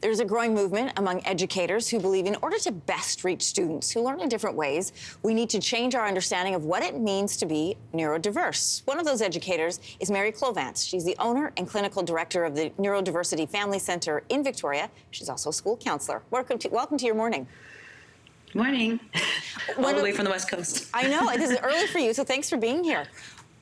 There's a growing movement among educators who believe in order to best reach students who learn in different ways, we need to change our understanding of what it means to be neurodiverse. One of those educators is Mary Clovance. She's the owner and clinical director of the Neurodiversity Family Center in Victoria. She's also a school counselor. Welcome to your morning. Morning. All the way from the West Coast. I know, this is early for you, so thanks for being here.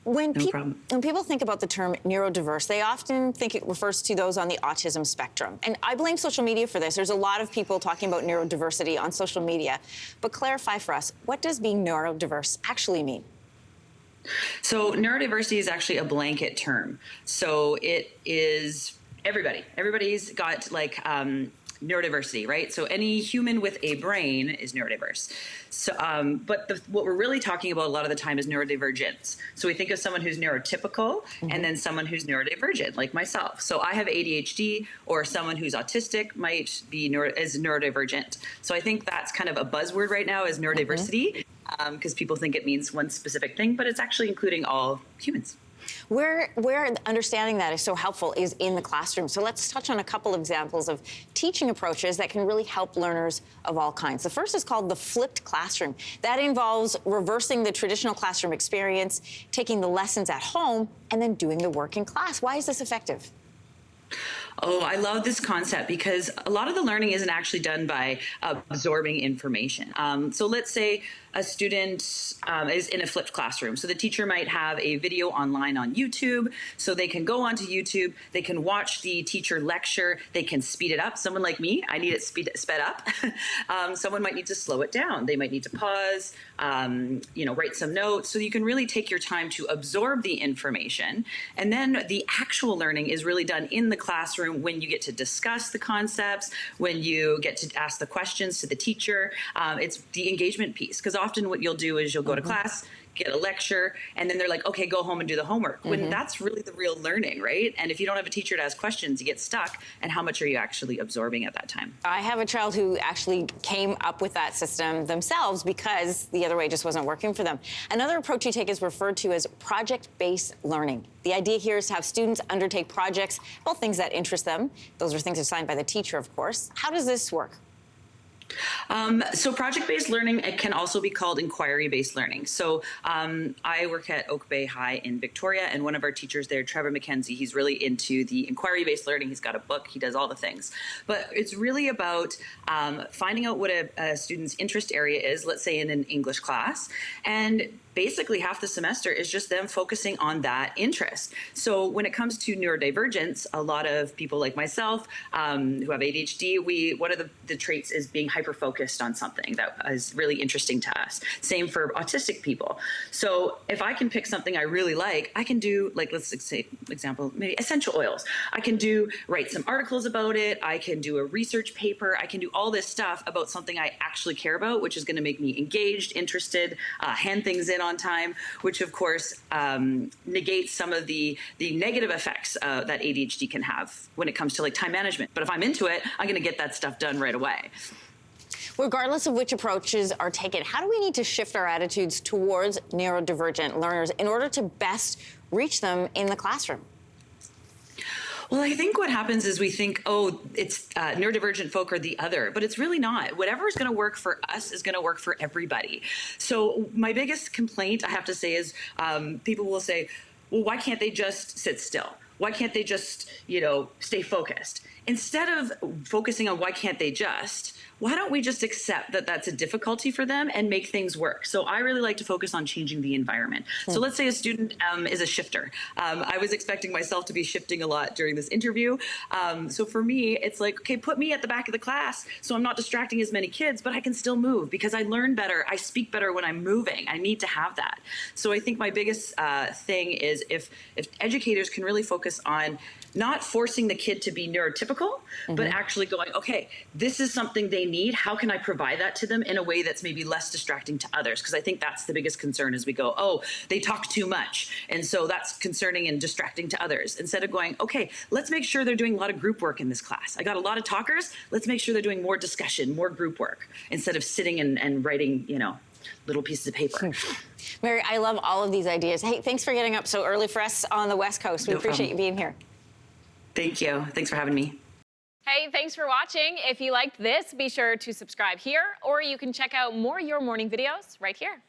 When people think about the term neurodiverse, they often think it refers to those on the autism spectrum. And I blame social media for this. There's a lot of people talking about neurodiversity on social media. But clarify for us, what does being neurodiverse actually mean? So neurodiversity is actually a blanket term. So it is everybody. Everybody's got like neurodiversity, right? So any human with a brain is neurodiverse. So, but what we're really talking about a lot of the time is neurodivergence. So we think of someone who's neurotypical and then someone who's neurodivergent, like myself. So I have ADHD, or someone who's autistic might be neurodivergent. So I think that's kind of a buzzword right now, is neurodiversity, because people think it means one specific thing, but it's actually including all humans. Where understanding that is so helpful is in the classroom. So let's touch on a couple of examples of teaching approaches that can really help learners of all kinds. The first is called the flipped classroom. That involves reversing the traditional classroom experience, taking the lessons at home, and then doing the work in class. Why is this effective? Oh, I love this concept because a lot of the learning isn't actually done by absorbing information. So let's say a student is in a flipped classroom. So the teacher might have a video online on YouTube. So they can go onto YouTube, they can watch the teacher lecture, they can speed it up. Someone like me, I need it sped up. Someone might need to slow it down. They might need to pause, write some notes. So you can really take your time to absorb the information. And then the actual learning is really done in the classroom when you get to discuss the concepts, when you get to ask the questions to the teacher. It's the engagement piece, because often what you'll do is you'll go to class, get a lecture, and then they're like, okay, go home and do the homework. When that's really the real learning, right? And if you don't have a teacher to ask questions, you get stuck. And how much are you actually absorbing at that time? I have a child who actually came up with that system themselves because the other way just wasn't working for them. Another approach you take is referred to as project-based learning. The idea here is to have students undertake projects, both things that interest them. Those are things assigned by the teacher, of course. How does this work? So project-based learning, it can also be called inquiry-based learning. So I work at Oak Bay High in Victoria, and one of our teachers there, Trevor McKenzie, he's really into the inquiry-based learning. He's got a book, he does all the things. But it's really about finding out what a student's interest area is, let's say in an English class, and basically half the semester is just them focusing on that interest. So when it comes to neurodivergence, a lot of people like myself who have ADHD, one of the traits is being hyper-focused on something that is really interesting to us. Same for autistic people. So if I can pick something I really like, I can do, like, let's say, example, maybe essential oils. I can write some articles about it. I can do a research paper. I can do all this stuff about something I actually care about, which is going to make me engaged, interested, hand things in on time, which of course negates some of the negative effects that ADHD can have when it comes to like time management. But if I'm into it, I'm going to get that stuff done right away. Regardless of which approaches are taken, how do we need to shift our attitudes towards neurodivergent learners in order to best reach them in the classroom? Well, I think what happens is we think, oh, it's neurodivergent folk are the other, but it's really not. Whatever is going to work for us is going to work for everybody. So my biggest complaint, I have to say, is people will say, well, why can't they just sit still? Why can't they just, stay focused? Instead of focusing on why can't they just, why don't we just accept that that's a difficulty for them and make things work? So I really like to focus on changing the environment. So let's say a student is a shifter. I was expecting myself to be shifting a lot during this interview. So for me, it's like, okay, put me at the back of the class so I'm not distracting as many kids, but I can still move because I learn better. I speak better when I'm moving. I need to have that. So I think my biggest thing is if educators can really focus on not forcing the kid to be neurotypical, but actually going, okay, this is something they need. How can I provide that to them in a way that's maybe less distracting to others? Because I think that's the biggest concern is we go, oh, they talk too much. And so that's concerning and distracting to others. Instead of going, okay, let's make sure they're doing a lot of group work in this class. I got a lot of talkers. Let's make sure they're doing more discussion, more group work, instead of sitting and writing, little pieces of paper. Mary, I love all of these ideas. Hey, thanks for getting up so early for us on the West Coast. We appreciate you being here. Thank you. Thanks for having me. Hey, thanks for watching. If you liked this, be sure to subscribe here, or you can check out more Your Morning videos right here.